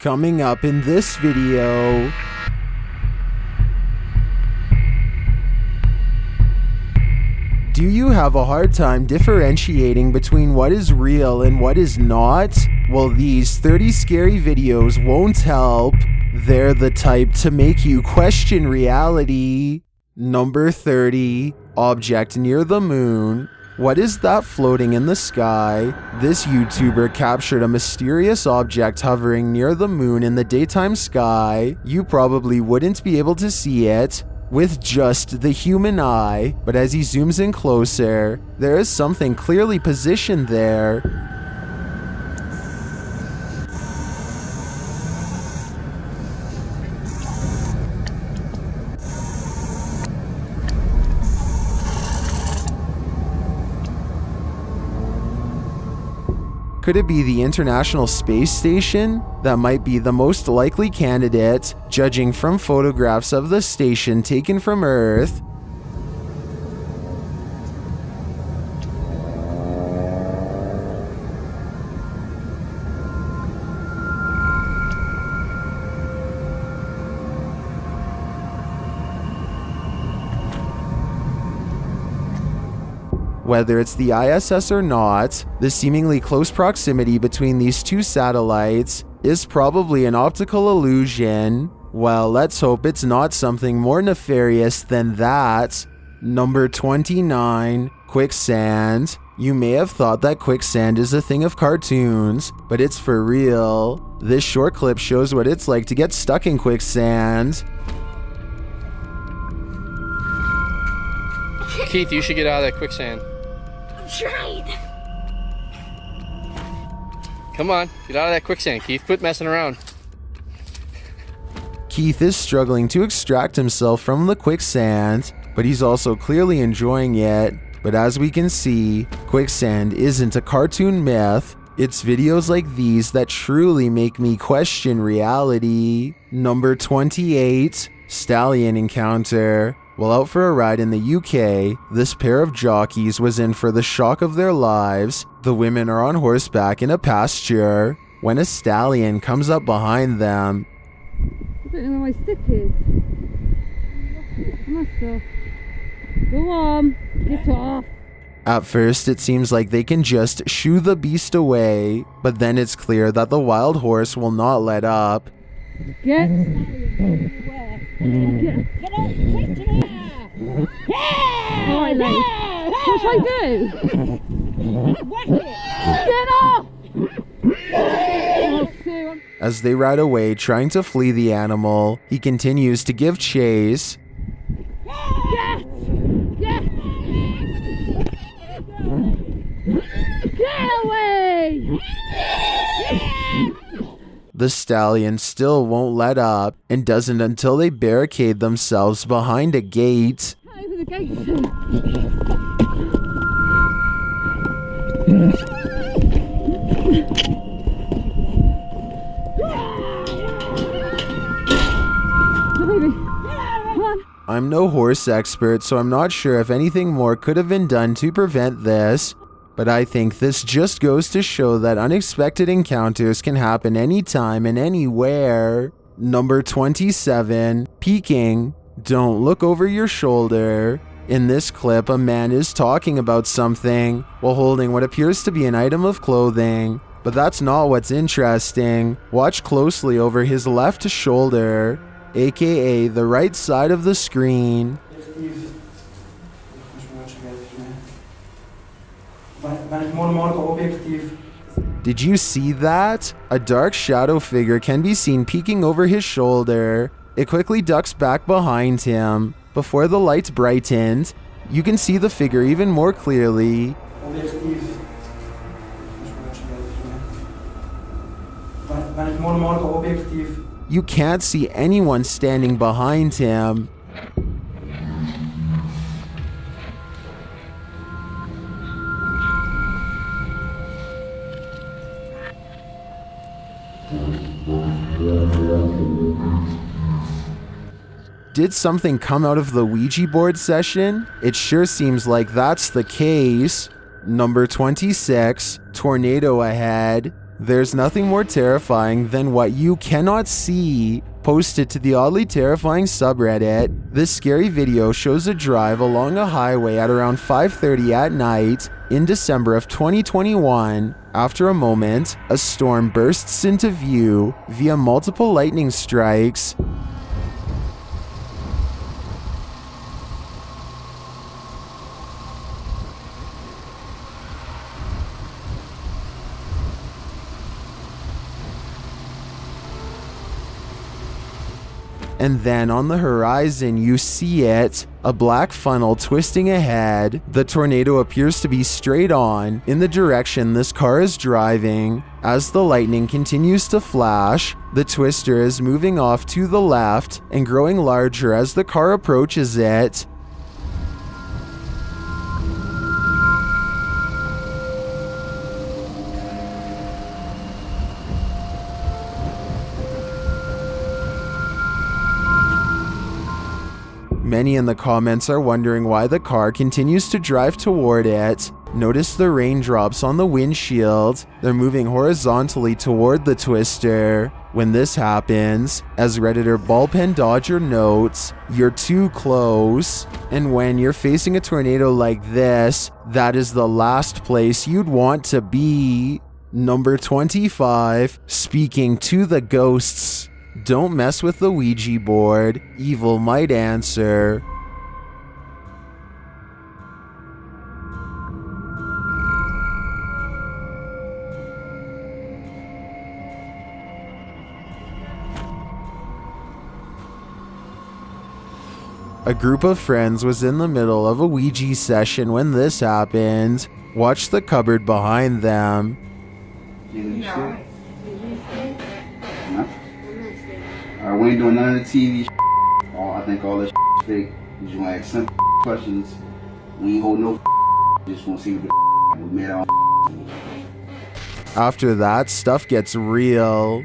Coming up in this video, do you have a hard time differentiating between what is real and what is not? Well, these 30 scary videos won't help. They're the type to make you question reality. Number 30, object near the moon. What is that floating in the sky? This YouTuber captured a mysterious object hovering near the moon in the daytime sky. You probably wouldn't be able to see it with just the human eye, but as he zooms in closer, there is something clearly positioned there. Could it be the International Space Station? That might be the most likely candidate, judging from photographs of the station taken from Earth. Whether it's the ISS or not, the seemingly close proximity between these two satellites is probably an optical illusion. Well, let's hope it's not something more nefarious than that. Number 29, quicksand. You may have thought that quicksand is a thing of cartoons, but it's for real. This short clip shows what it's like to get stuck in quicksand. Keith, you should get out of that quicksand. Tried. Come on, get out of that quicksand, Keith. Quit messing around. Keith is struggling to extract himself from the quicksand, but he's also clearly enjoying it. But as we can see, quicksand isn't a cartoon myth. It's videos like these that truly make me question reality. Number 28, stallion encounter. While out for a ride in the UK, this pair of jockeys was in for the shock of their lives. The women are on horseback in a pasture when a stallion comes up behind them. I don't know where my stick is. I must have. Go on, get off. At first, it seems like they can just shoo the beast away, but then it's clear that the wild horse will not let up. Get Get up, quick to there! Alright, lady. What should I do? Whack it! Get off! As they ride away, trying to flee the animal, he continues to give chase. Get! Get! Get away! The stallion still won't let up, and doesn't until they barricade themselves behind a gate. Open the gate. Baby, come on. I'm no horse expert, so I'm not sure if anything more could have been done to prevent this. But I think this just goes to show that unexpected encounters can happen anytime and anywhere. Number 27, peeking. Don't look over your shoulder. In this clip, a man is talking about something while holding what appears to be an item of clothing. But that's not what's interesting. Watch closely over his left shoulder, aka the right side of the screen. Did you see that? A dark shadow figure can be seen peeking over his shoulder. It quickly ducks back behind him. Before the lights brightened, you can see the figure even more clearly. You can't see anyone standing behind him. Did something come out of the Ouija board session? It sure seems like that's the case. Number 26, tornado ahead. There's nothing more terrifying than what you cannot see. Posted to the oddly terrifying subreddit, this scary video shows a drive along a highway at around 5:30 at night in December of 2021. After a moment, a storm bursts into view via multiple lightning strikes. And then on the horizon you see it, a black funnel twisting ahead. The tornado appears to be straight on in the direction this car is driving. As the lightning continues to flash, the twister is moving off to the left and growing larger as the car approaches it. Many in the comments are wondering why the car continues to drive toward it. Notice the raindrops on the windshield. They're moving horizontally toward the twister. When this happens, as Redditor Ballpen Dodger notes, you're too close. And when you're facing a tornado like this, that is the last place you'd want to be. Number 25, speaking to the ghosts. Don't mess with the Ouija board. Evil might answer. A group of friends was in the middle of a Ouija session when this happened. Watch the cupboard behind them. No. We ain't doing none of the TV shit. I think all this shit is fake. We just want to ask simple questions. We ain't holding no just want to see what the we made our After that, stuff gets real.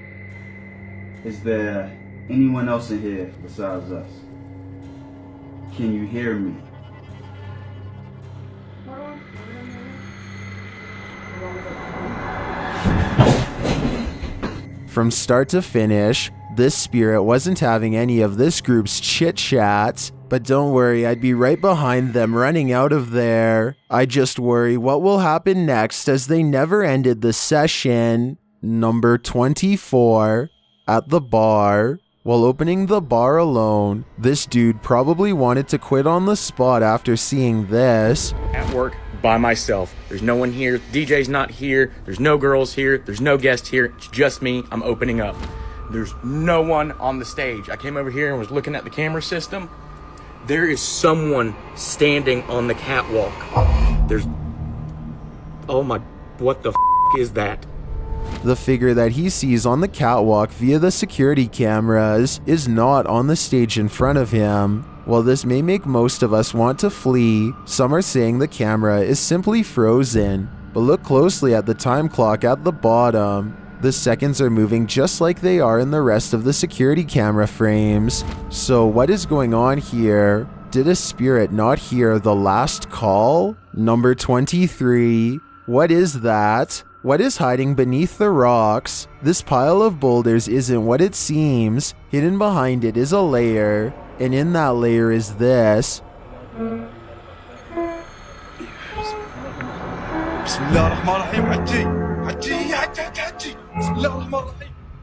Is there anyone else in here besides us? Can you hear me? From start to finish, this spirit wasn't having any of this group's chit-chat. But don't worry, I'd be right behind them running out of there. I just worry what will happen next as they never ended the session. Number 24, at the bar. While opening the bar alone, this dude probably wanted to quit on the spot after seeing this. At work, by myself. There's no one here. DJ's not here. There's no girls here. There's no guests here. It's just me. I'm opening up. There's no one on the stage. I came over here and was looking at the camera system. There is someone standing on the catwalk. Oh my, what the f is that? The figure that he sees on the catwalk via the security cameras is not on the stage in front of him. While this may make most of us want to flee, some are saying the camera is simply frozen. But look closely at the time clock at the bottom. The seconds are moving just like they are in the rest of the security camera frames. So what is going on here? Did a spirit not hear the last call? Number 23. What is that? What is hiding beneath the rocks? This pile of boulders isn't what it seems. Hidden behind it is a layer, and in that layer is this.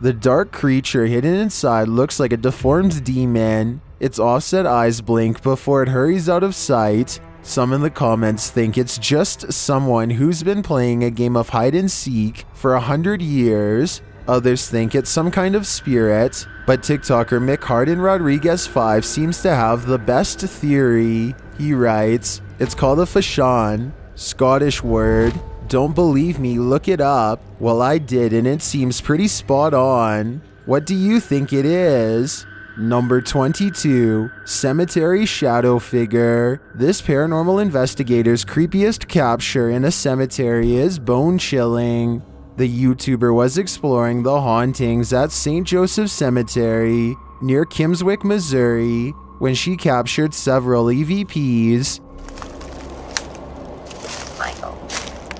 The dark creature hidden inside looks like a deformed demon. Its offset eyes blink before it hurries out of sight. Some in the comments think it's just someone who's been playing a game of hide and seek for 100 years. Others think it's some kind of spirit, but TikToker Mick Harden Rodriguez 5 seems to have the best theory. He writes, it's called a fashan, Scottish word. Don't believe me, look it up. Well, I did, and it seems pretty spot on. What do you think it is? Number 22, cemetery shadow figure. This paranormal investigator's creepiest capture in a cemetery is bone-chilling. The YouTuber was exploring the hauntings at St. Joseph Cemetery near Kimswick, Missouri, when she captured several EVPs.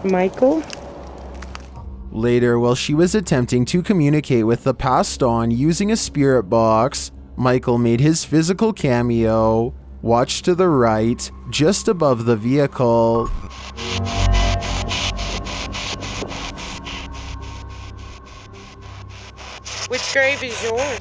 Michael? Later, while she was attempting to communicate with the passed on using a spirit box, Michael made his physical cameo. Watch to the right, just above the vehicle. Which grave is yours?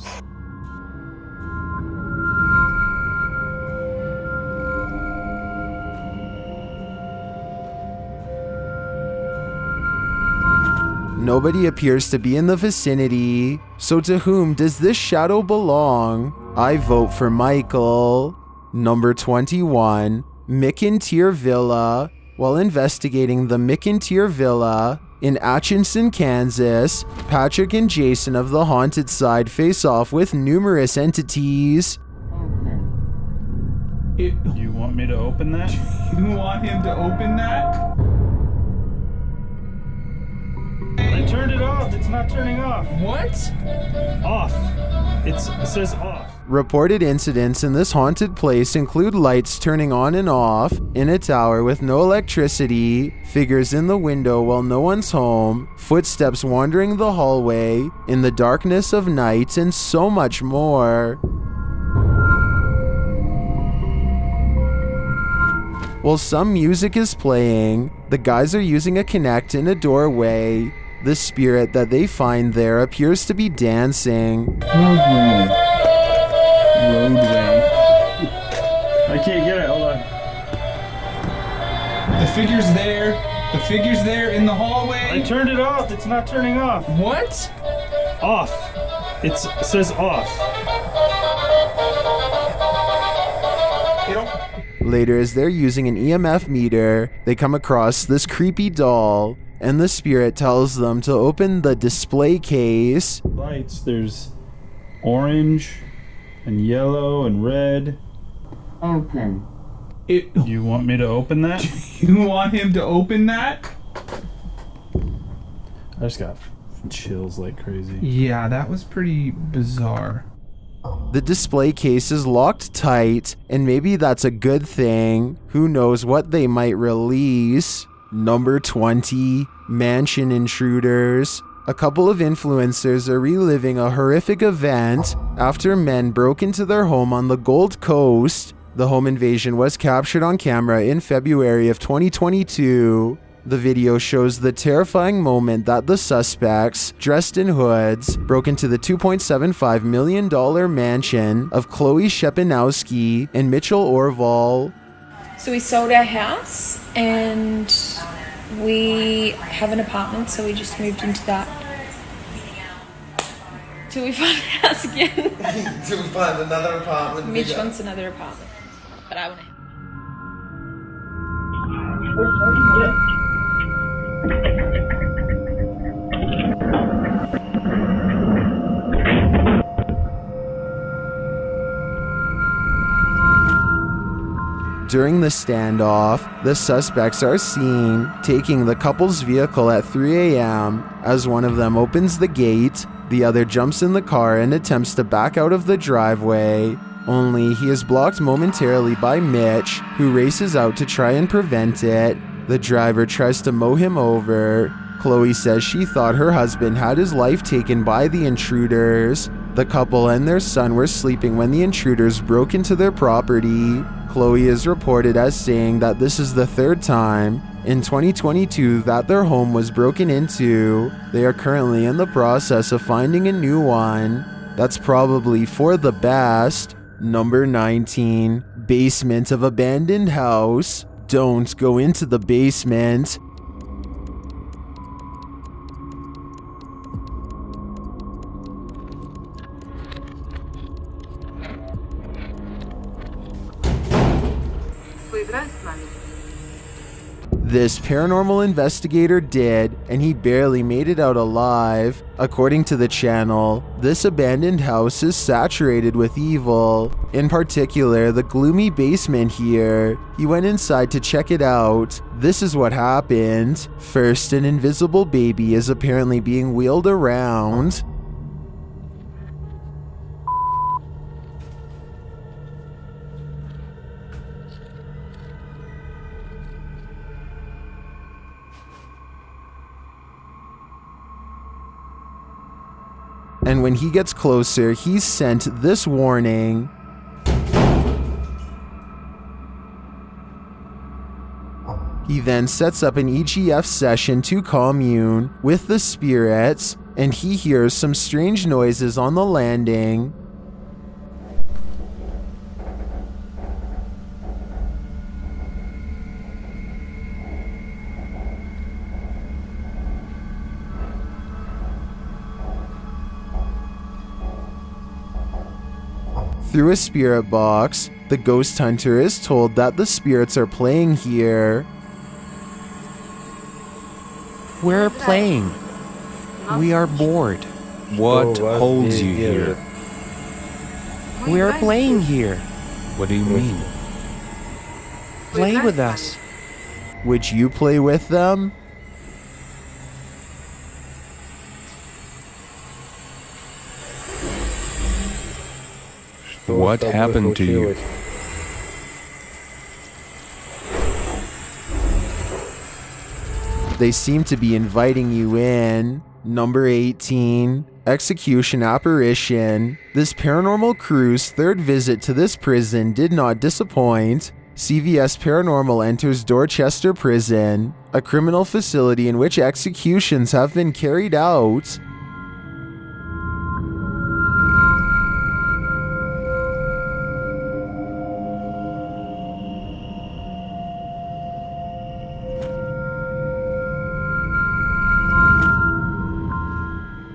Nobody appears to be in the vicinity, so to whom does this shadow belong? I vote for Michael. Number 21, McIntyre Villa. While investigating the McIntyre Villa in Atchison, Kansas, Patrick and Jason of the haunted side face off with numerous entities. You want me to open that? You want him to open that? I turned it off. It's not turning off. What? Off. It says off. Reported incidents in this haunted place include lights turning on and off, in a tower with no electricity, figures in the window while no one's home, footsteps wandering the hallway, in the darkness of night, and so much more. While some music is playing, the guys are using a Kinect in a doorway. The spirit that they find there appears to be dancing. Roadway. I can't get it. Hold on. The figure's there. The figure's there in the hallway. I turned it off. It's not turning off. What? Off. It says off. Later, as they're using an EMF meter, they come across this creepy doll, and the spirit tells them to open the display case. Lights. There's orange and yellow and red. Open. You want me to open that? You want him to open that? I just got chills like crazy. Yeah, that was pretty bizarre. The display case is locked tight, and maybe that's a good thing. Who knows what they might release? Number 20, Mansion Intruders. A couple of influencers are reliving a horrific event after men broke into their home on the Gold Coast. The home invasion was captured on camera in February of 2022. The video shows the terrifying moment that the suspects, dressed in hoods, broke into the $2.75 million mansion of Chloe Shepanowski and Mitchell Orval. So we sold our house and we have an apartment, so we just moved into that. Till we find a house again. Till we find another apartment. Mitch wants another apartment, but I want to. During the standoff, the suspects are seen taking the couple's vehicle at 3 a.m. As one of them opens the gate, the other jumps in the car and attempts to back out of the driveway. Only he is blocked momentarily by Mitch, who races out to try and prevent it. The driver tries to mow him over. Chloe says she thought her husband had his life taken by the intruders. The couple and their son were sleeping when the intruders broke into their property. Chloe is reported as saying that this is the third time in 2022 that their home was broken into. They are currently in the process of finding a new one. That's probably for the best. Number 19, basement of abandoned house. Don't go into the basement. This paranormal investigator did, and he barely made it out alive. According to the channel, this abandoned house is saturated with evil. In particular, the gloomy basement here. He went inside to check it out. This is what happened. First, an invisible baby is apparently being wheeled around. And when he gets closer, he's sent this warning. He then sets up an EGF session to commune with the spirits, and he hears some strange noises on the landing. Through a spirit box, the ghost hunter is told that the spirits are playing here. We're playing. We are bored. What holds you here? We're playing here. What do you mean? Play with us. Would you play with them? What happened to you? They seem to be inviting you in. Number 18, Execution Apparition. This paranormal crew's third visit to this prison did not disappoint. CVS Paranormal enters Dorchester Prison, a criminal facility in which executions have been carried out.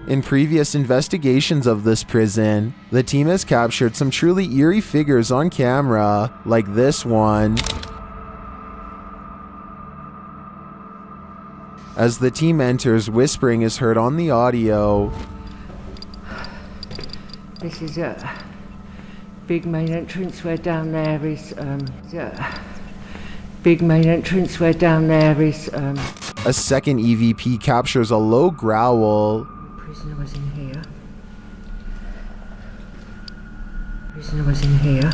In previous investigations of this prison, the team has captured some truly eerie figures on camera, like this one. As the team enters, whispering is heard on the audio. This is a big main entrance where down there is, big main entrance where down there is, A second EVP captures a low growl. Prisoner was in here. Prisoner was in here.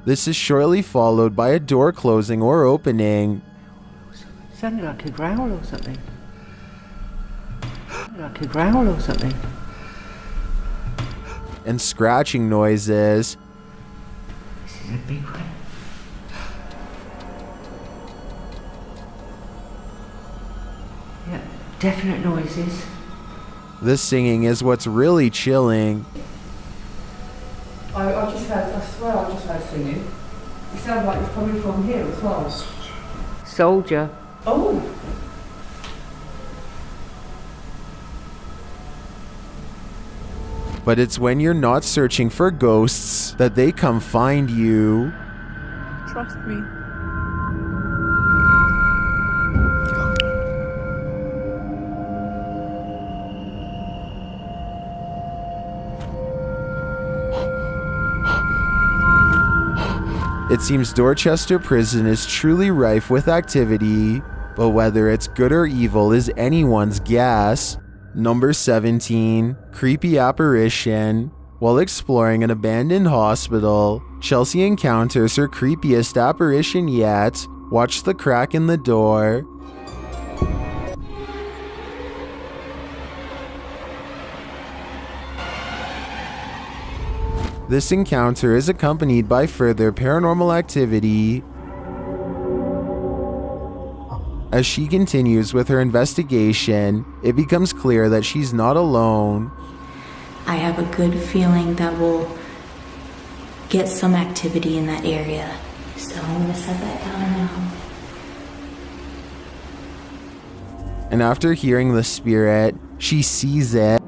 This is shortly followed by a door closing or opening. Sounded like a growl or something. Like a growl or something. And scratching noises. This is a big one. Yeah, definite noises. This singing is what's really chilling. I just heard, I swear I just heard singing. It sounded like it's coming from here as well. Soldier. Oh! But it's when you're not searching for ghosts that they come find you. Trust me. It seems Dorchester Prison is truly rife with activity, but whether it's good or evil is anyone's guess. Number 17, Creepy Apparition. While exploring an abandoned hospital, Chelsea encounters her creepiest apparition yet. Watch the crack in the door. This encounter is accompanied by further paranormal activity. As she continues with her investigation, it becomes clear that she's not alone. I have a good feeling that we'll get some activity in that area. So I'm gonna set that down now. And after hearing the spirit, she sees it.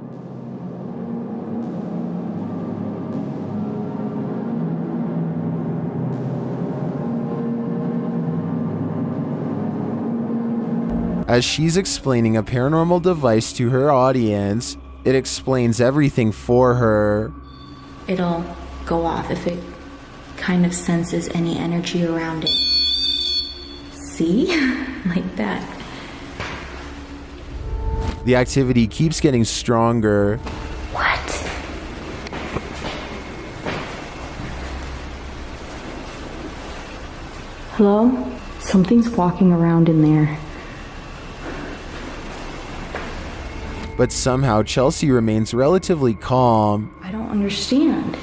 As she's explaining a paranormal device to her audience, it explains everything for her. It'll go off if it kind of senses any energy around it. See? Like that. The activity keeps getting stronger. What? Hello? Something's walking around in there. but somehow Chelsea remains relatively calm. I don't understand.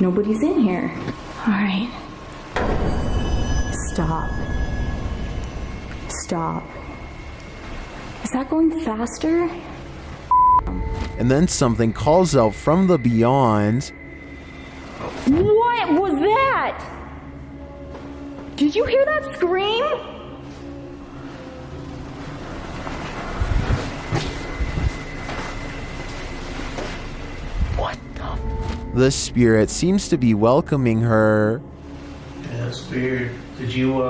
Nobody's in here. All right. Stop. Stop. Is that going faster? And then something calls out from the beyond. What was that? Did you hear that scream? What the? The spirit seems to be welcoming her. Yeah, that's weird. Did you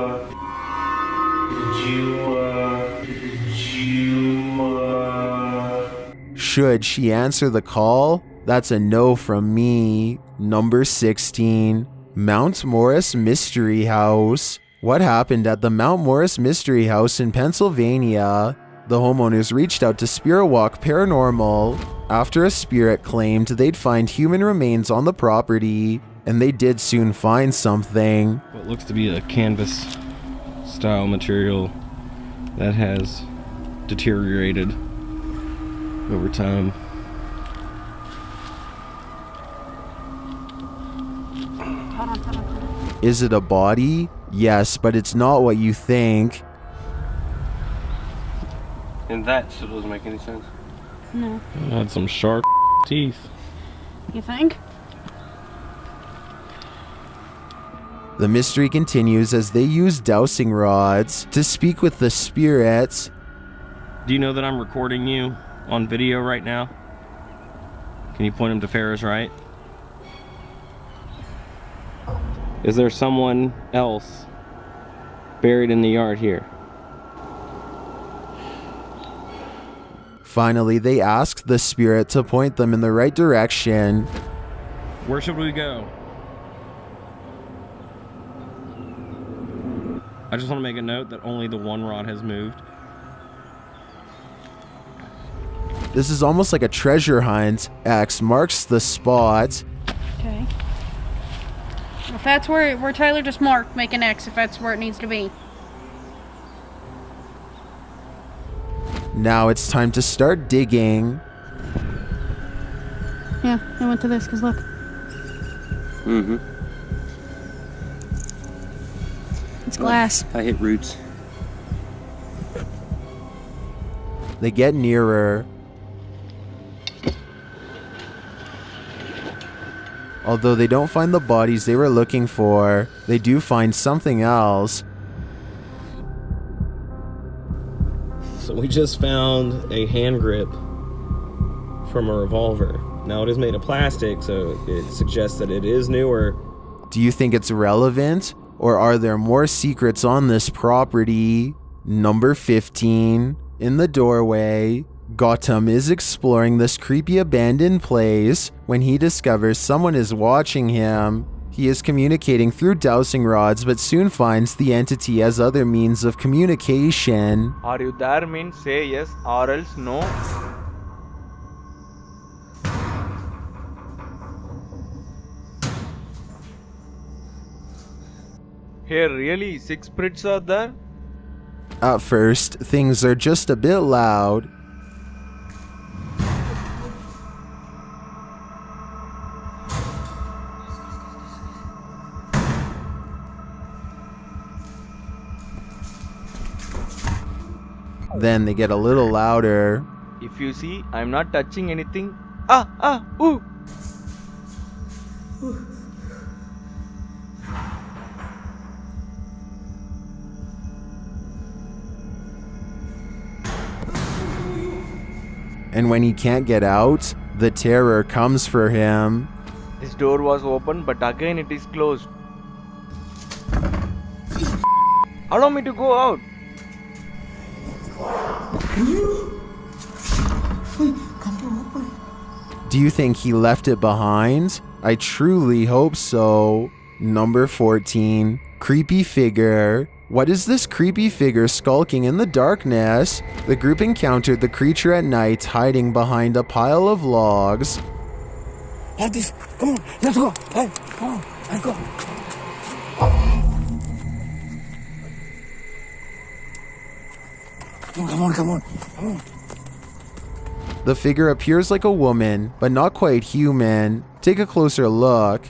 Should she answer the call? That's a no from me. Number 16. Mount Morris Mystery House. What happened at the Mount Morris Mystery House in Pennsylvania? The homeowners reached out to Spirit Walk Paranormal after a spirit claimed they'd find human remains on the property, and they did soon find something. What looks to be a canvas style material that has deteriorated over time. Is it a body? Yes, but it's not what you think. And that still doesn't make any sense. No. It had some sharp teeth. You think? The mystery continues as they use dowsing rods to speak with the spirits. Do you know that I'm recording you on video right now? Can you point him to Ferris, right? Is there someone else buried in the yard here? Finally, they ask the spirit to point them in the right direction. Where should we go? I just want to make a note that only the one rod has moved. This is almost like a treasure hunt. X marks the spot. Okay. If that's where Tyler just marked, make an X if that's where it needs to be. Now it's time to start digging. Yeah, I went to this because look. Mm-hmm. It's glass. I hit roots. They get nearer. Although they don't find the bodies they were looking for, they do find something else. So we just found a hand grip from a revolver. Now it is made of plastic, so it suggests that it is newer. Do you think it's relevant? Or are there more secrets on this property? Number 15. In the doorway, Gautam is exploring this creepy abandoned place when he discovers someone is watching him. He is communicating through dowsing rods, but soon finds the entity has other means of communication. Are you there means say yes or else no. Here really 6 spirits are there? At first, things are just a bit loud. Then they get a little louder. If you see, I'm not touching anything. Ooh. And when he can't get out, the terror comes for him. This door was open, but again it is closed. Allow me to go out. Do you think he left it behind? I truly hope so. Number 14. Creepy figure. What is this creepy figure skulking in the darkness? The group encountered the creature at night hiding behind a pile of logs. Have this. Come on, let's go. Hey, come on, let's go. Come on. The figure appears like a woman, but not quite human. Take a closer look.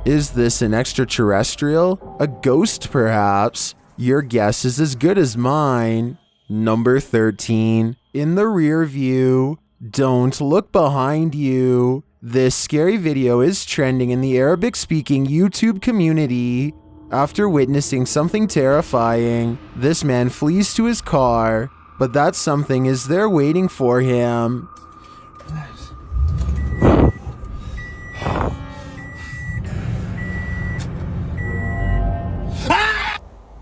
Is this an extraterrestrial? A ghost, perhaps? Your guess is as good as mine. Number 13. In the rear view. Don't look behind you. This scary video is trending in the Arabic-speaking YouTube community. After witnessing something terrifying, this man flees to his car, but that something is there waiting for him.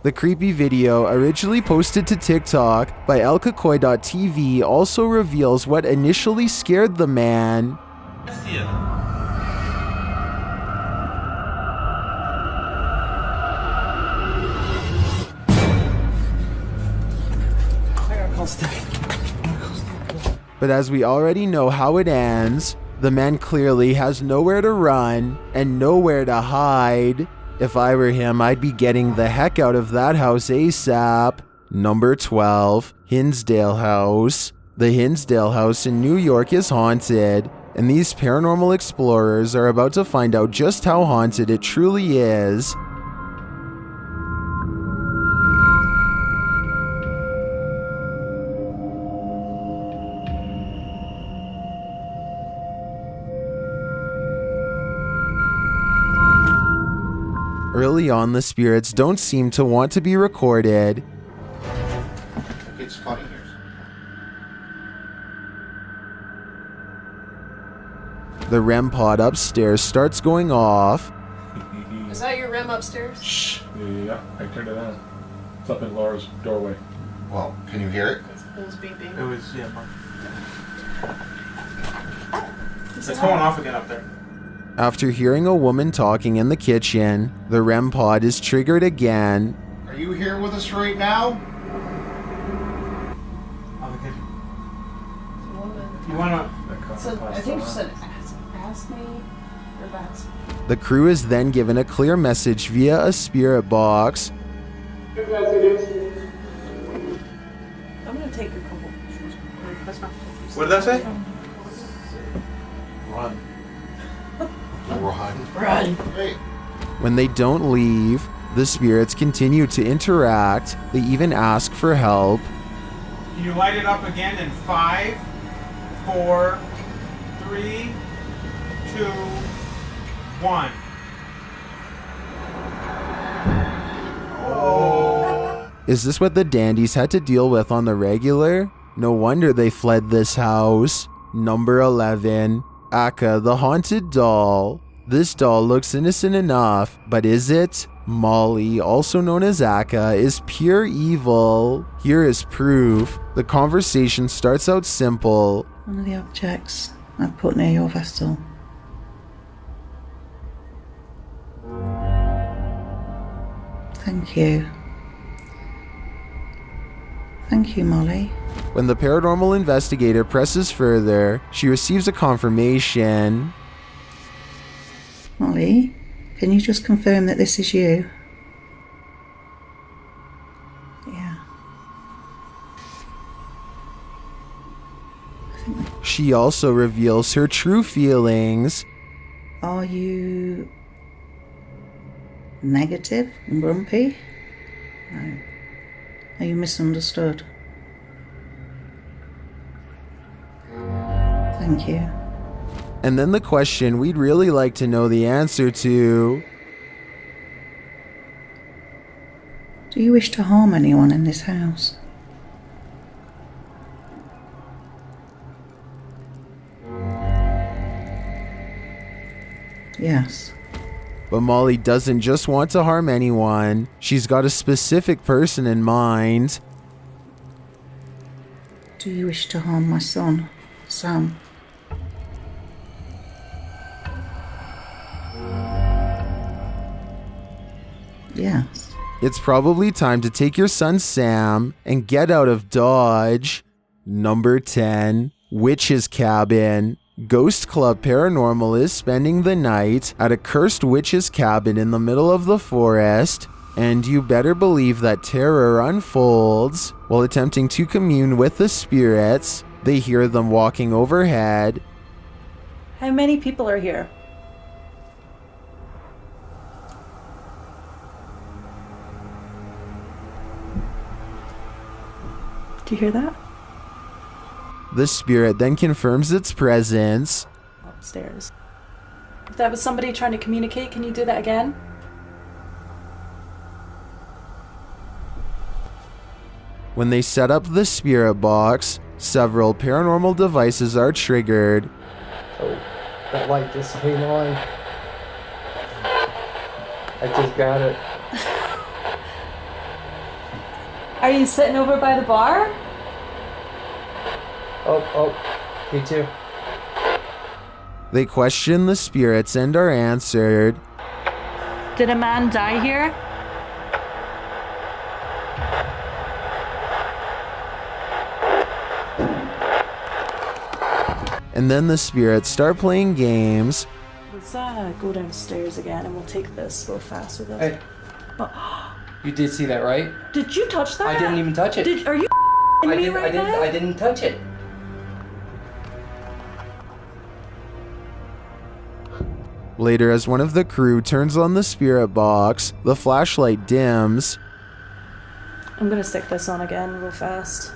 The creepy video, originally posted to TikTok by elkakoi.tv, also reveals what initially scared the man. But as we already know how it ends, the man clearly has nowhere to run and nowhere to hide. If I were him, I'd be getting the heck out of that house ASAP. Number 12, Hinsdale House. The Hinsdale House in New York is haunted, and these paranormal explorers are about to find out just how haunted it truly is. Early on, the spirits don't seem to want to be recorded. It's funny here. The REM pod upstairs starts going off. Is that your REM upstairs? Shh. Yeah, I turned it on. It's up in Laura's doorway. Well, can you hear it? It was beeping. It was, yeah. It's going off again up there. After hearing a woman talking in the kitchen, the REM pod is triggered again. Are you here with us right now? You wanna? So I think she said, ask me or that's me. The crew is then given a clear message via a spirit box. I'm gonna take a couple pictures. That's not What did that say? Run. Run. Run. Hey. When they don't leave, the spirits continue to interact. They even ask for help. Can you light it up again in 5, 4, 3, 2, 1. Oh. Is this what the dandies had to deal with on the regular? No wonder they fled this house. Number 11. Akka, the haunted doll. This doll looks innocent enough, but is it? Molly, also known as Akka, is pure evil. Here is proof. The conversation starts out simple. One of the objects I've put near your vessel. Thank you. Thank you, Molly. When the paranormal investigator presses further, she receives a confirmation. Molly, can you just confirm that this is you? Yeah. She also reveals her true feelings. Are you negative and grumpy? No. Are you misunderstood? Thank you. And then the question we'd really like to know the answer to. Do you wish to harm anyone in this house? Yes. But Molly doesn't just want to harm anyone. She's got a specific person in mind. Do you wish to harm my son, Sam? Yes. It's probably time to take your son Sam and get out of Dodge. Number 10. Witch's Cabin. Ghost Club Paranormal is spending the night at a cursed witch's cabin in the middle of the forest, and you better believe that terror unfolds. While attempting to commune with the spirits, they hear them walking overhead. How many people are here? Do you hear that? The spirit then confirms its presence. Upstairs. If that was somebody trying to communicate, can you do that again? When they set up the spirit box, several paranormal devices are triggered. Oh, that light just came on. I just got it. Are you sitting over by the bar? Oh, me too. They question the spirits and are answered. Did a man die here? And then the spirits start playing games. Let's go downstairs again and we'll take this real fast with us. Hey, Oh, you did see that, right? did you touch that? I didn't even touch it. Are you me right now? I didn't touch it. Later, as one of the crew turns on the spirit box, the flashlight dims. I'm gonna stick this on again real fast.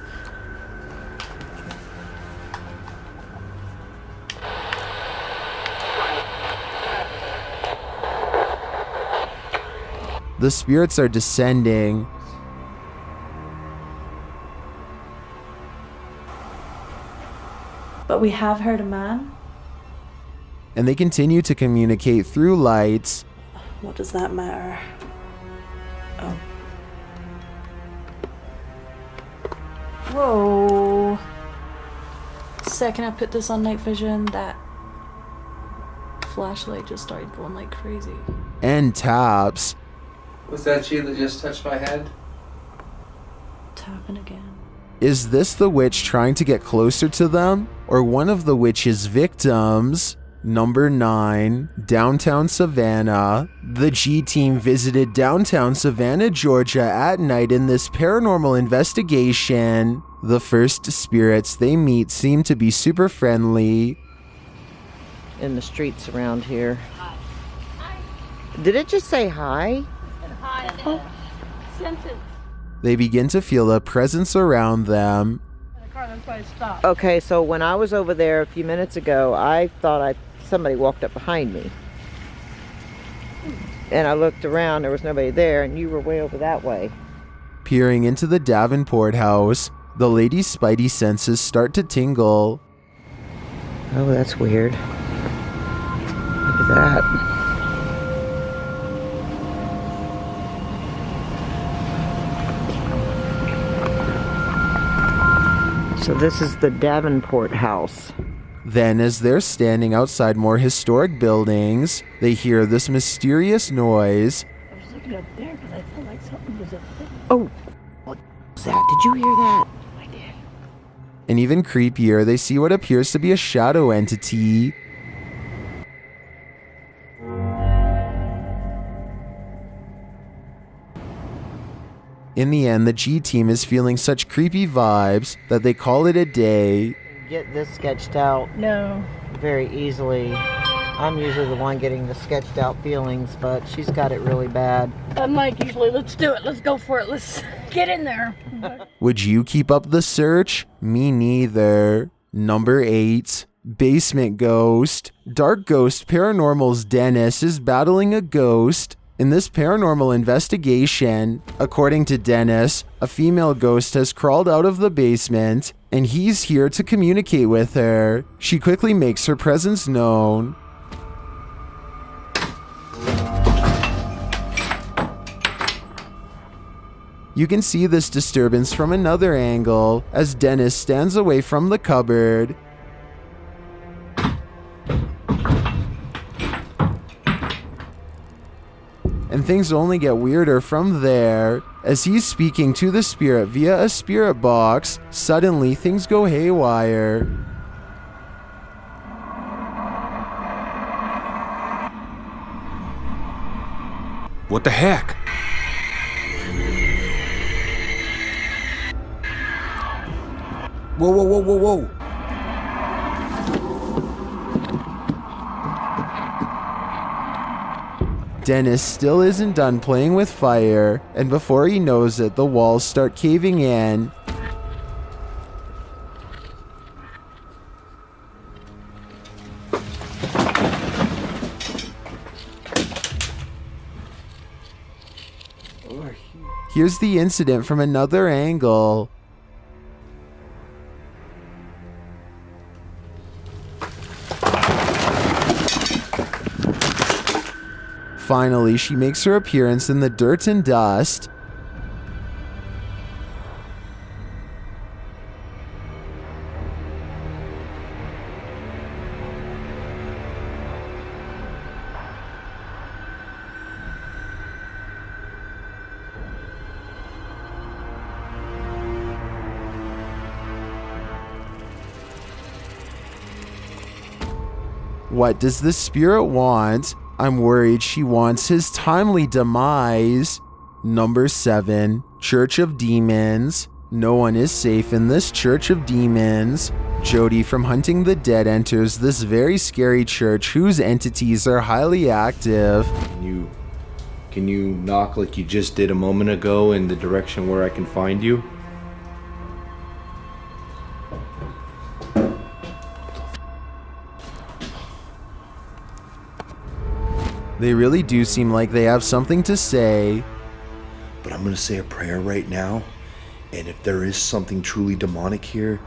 The spirits are descending. But we have heard a man. And they continue to communicate through lights. What does that matter? Oh. Whoa. Second I put this on night vision, that flashlight just started going like crazy. And taps. Was that you that just touched my head? Tapping again. Is this the witch trying to get closer to them? Or one of the witch's victims? Number 9, downtown Savannah. The G team visited downtown Savannah, Georgia at night in this paranormal investigation. The first spirits they meet seem to be super friendly. In the streets around here. Did it just say hi? Oh, sentence. They begin to feel a presence around them. Okay, so when I was over there a few minutes ago, I thought somebody walked up behind me. And I looked around, there was nobody there, and you were way over that way. Peering into the Davenport house, the lady's spidey senses start to tingle. Oh, that's weird. Look at that. So this is the Davenport house. Then, as they're standing outside more historic buildings, they hear this mysterious noise. I was looking up there because I felt like something was up there. Oh, what was that? Did you hear that? I did. And even creepier, they see what appears to be a shadow entity. In the end, the G team is feeling such creepy vibes that they call it a day. Get this sketched out. No. Very easily. I'm usually the one getting the sketched out feelings, but she's got it really bad. I'm like, usually, let's do it. Let's go for it. Let's get in there. Would you keep up the search? Me neither. Number 8, basement ghost. Dark Ghost Paranormal's Dennis is battling a ghost. In this paranormal investigation, according to Dennis, a female ghost has crawled out of the basement, and he's here to communicate with her. She quickly makes her presence known. You can see this disturbance from another angle, as Dennis stands away from the cupboard. And things only get weirder from there. As he's speaking to the spirit via a spirit box, suddenly things go haywire. What the heck? Whoa, whoa, whoa, whoa, whoa. Dennis still isn't done playing with fire, and before he knows it, the walls start caving in. Here's the incident from another angle. Finally, she makes her appearance in the dirt and dust. What does the spirit want? I'm worried she wants his timely demise. Number 7, Church of Demons. No one is safe in this Church of Demons. Jody from Hunting the Dead enters this very scary church whose entities are highly active. Can you knock like you just did a moment ago in the direction where I can find you? They really do seem like they have something to say. But I'm gonna say a prayer right now, and if there is something truly demonic here,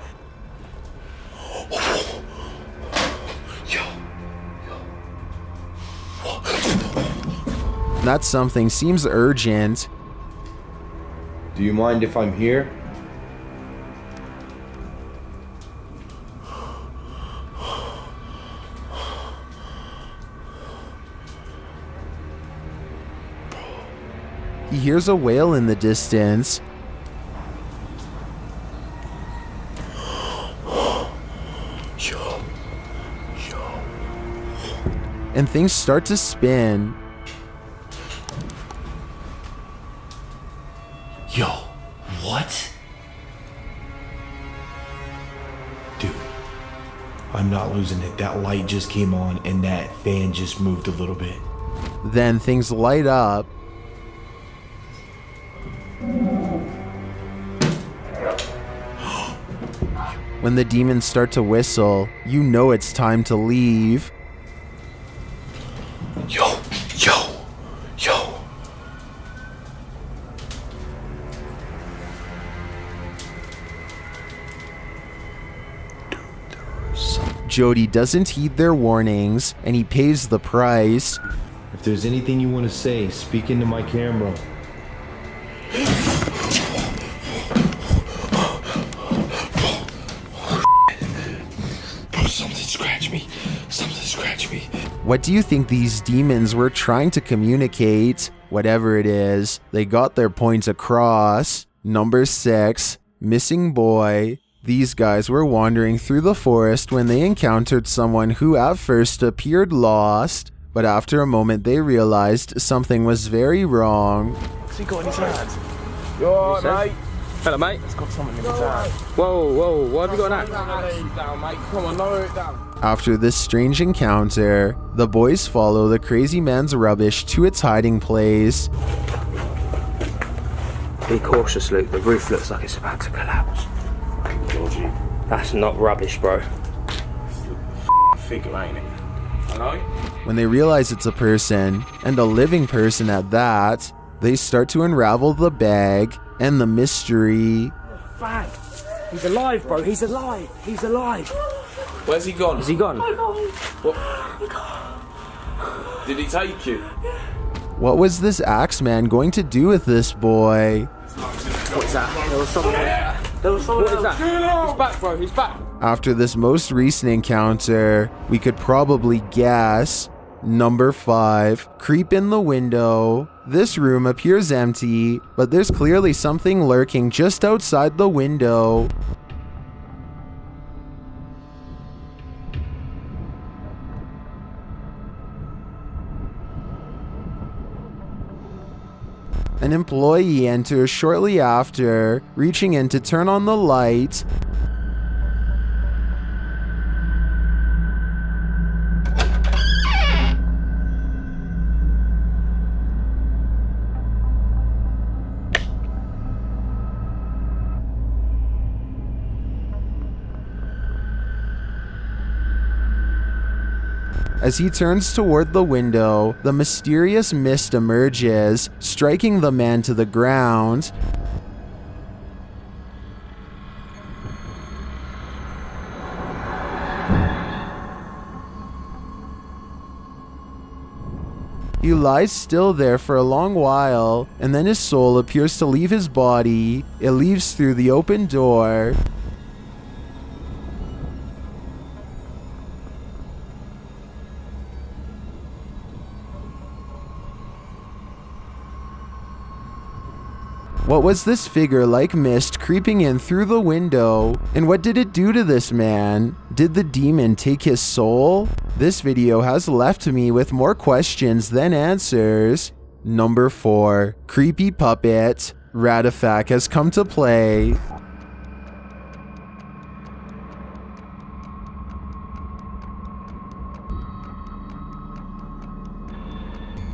that something seems urgent. do you mind if I'm here? He hears a wail in the distance. And things start to spin. Yo, what? Dude, I'm not losing it. That light just came on and that fan just moved a little bit. Then things light up. When the demons start to whistle, you know it's time to leave. Yo. Jody doesn't heed their warnings, and he pays the price. If there's anything you want to say, speak into my camera. Something scratched me. What do you think these demons were trying to communicate? Whatever it is, they got their point across. Number 6, Missing Boy. These guys were wandering through the forest when they encountered someone who at first appeared lost, but after a moment they realized something was very wrong. What's he got in his hand? You alright, mate? Hello, mate. He's got something in his hand. Whoa, what have you got in that? Lay it down, mate. Come on, lower it down. After this strange encounter, the boys follow the crazy man's rubbish to its hiding place. Be cautious, Luke. The roof looks like it's about to collapse. Georgie. That's not rubbish, bro. Figure, ain't it? Hello? When they realize it's a person, and a living person at that, they start to unravel the bag and the mystery. Fag! He's alive, bro. He's alive. He's alive. Where's he gone? Is he gone? What? Did he take you? What was this Axeman going to do with this boy? What's that? There was someone. What is that? He's back, bro. He's back. After this most recent encounter, we could probably guess. Number 5, Creep in the Window. This room appears empty, but there's clearly something lurking just outside the window. An employee enters shortly after, reaching in to turn on the light. As he turns toward the window, the mysterious mist emerges, striking the man to the ground. He lies still there for a long while, and then his soul appears to leave his body. It leaves through the open door. What was this figure like mist creeping in through the window? And what did it do to this man? Did the demon take his soul? This video has left me with more questions than answers. Number 4. Creepy puppet. Ratifac has come to play.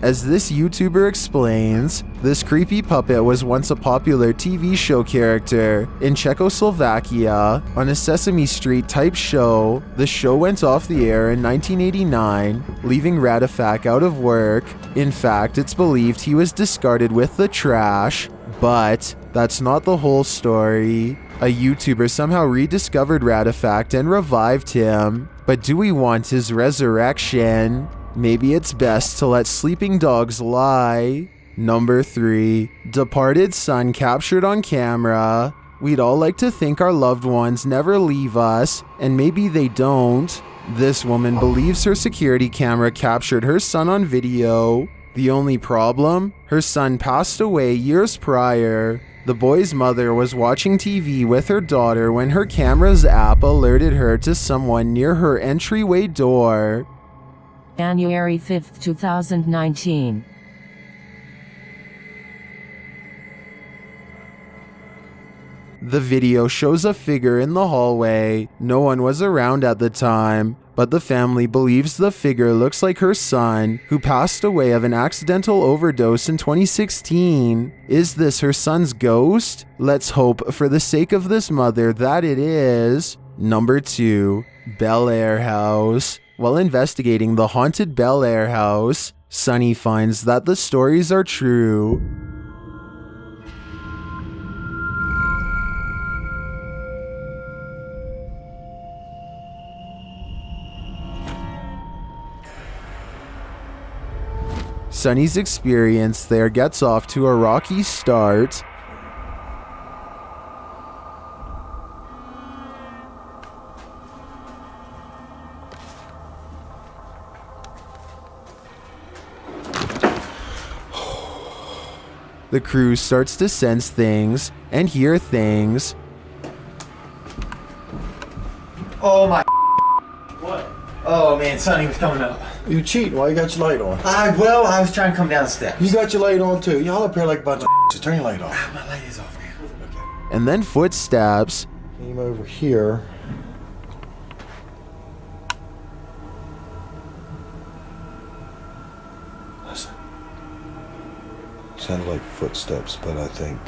As this YouTuber explains, this creepy puppet was once a popular TV show character in Czechoslovakia on a Sesame Street type show. The show went off the air in 1989, leaving Ratifac out of work. In fact, it's believed he was discarded with the trash, but that's not the whole story. A YouTuber somehow rediscovered Ratifac and revived him, but do we want his resurrection? Maybe it's best to let sleeping dogs lie. Number 3. Departed son captured on camera. We'd all like to think our loved ones never leave us, and maybe they don't. This woman believes her security camera captured her son on video. The only problem? Her son passed away years prior. The boy's mother was watching TV with her daughter when her camera's app alerted her to someone near her entryway door. January 5th, 2019. The video shows a figure in the hallway. No one was around at the time, but the family believes the figure looks like her son, who passed away of an accidental overdose in 2016. Is this her son's ghost? Let's hope for the sake of this mother that it is. Number 2. Bel Air House. While investigating the haunted Bel Air house, Sunny finds that the stories are true. Sunny's experience there gets off to a rocky start. The crew starts to sense things and hear things. Oh my. What? Oh man, Sonny was coming up. You cheating? Why you got your light on? I was trying to come down the steps. You got your light on too. Y'all up here like a bunch of just turn your light off. My light is off, man. Okay. And then footsteps. Came over here. Listen. Sounded like footsteps, but I think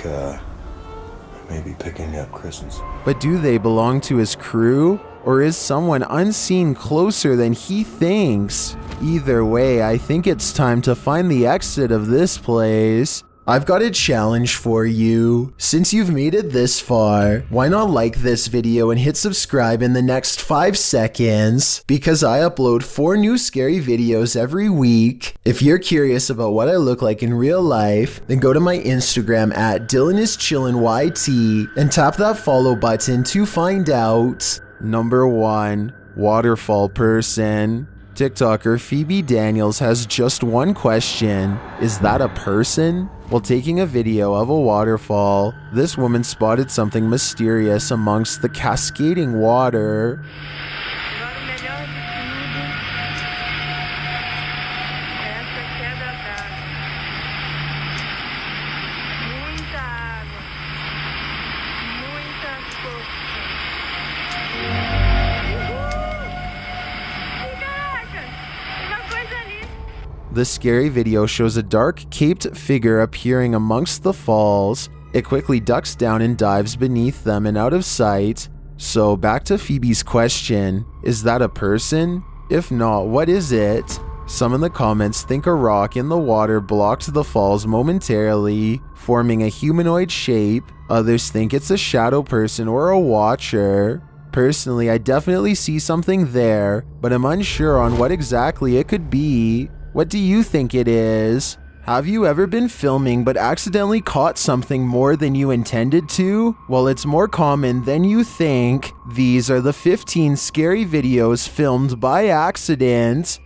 maybe picking up Kristen's. But do they belong to his crew? Or is someone unseen closer than he thinks? Either way, I think it's time to find the exit of this place. I've got a challenge for you. Since you've made it this far, why not like this video and hit subscribe in the next 5 seconds? Because I upload 4 new scary videos every week. If you're curious about what I look like in real life, then go to my Instagram at DylanIsChillinYT and tap that follow button to find out. Number 1. Waterfall person. TikToker Phoebe Daniels has just one question. Is that a person? While taking a video of a waterfall, this woman spotted something mysterious amongst the cascading water. The scary video shows a dark, caped figure appearing amongst the falls. It quickly ducks down and dives beneath them and out of sight. So back to Phoebe's question, is that a person? If not, what is it? Some in the comments think a rock in the water blocked the falls momentarily, forming a humanoid shape. Others think it's a shadow person or a watcher. Personally, I definitely see something there, but I'm unsure on what exactly it could be. What do you think it is? Have you ever been filming but accidentally caught something more than you intended to? Well, it's more common than you think. These are the 15 scary videos filmed by accident.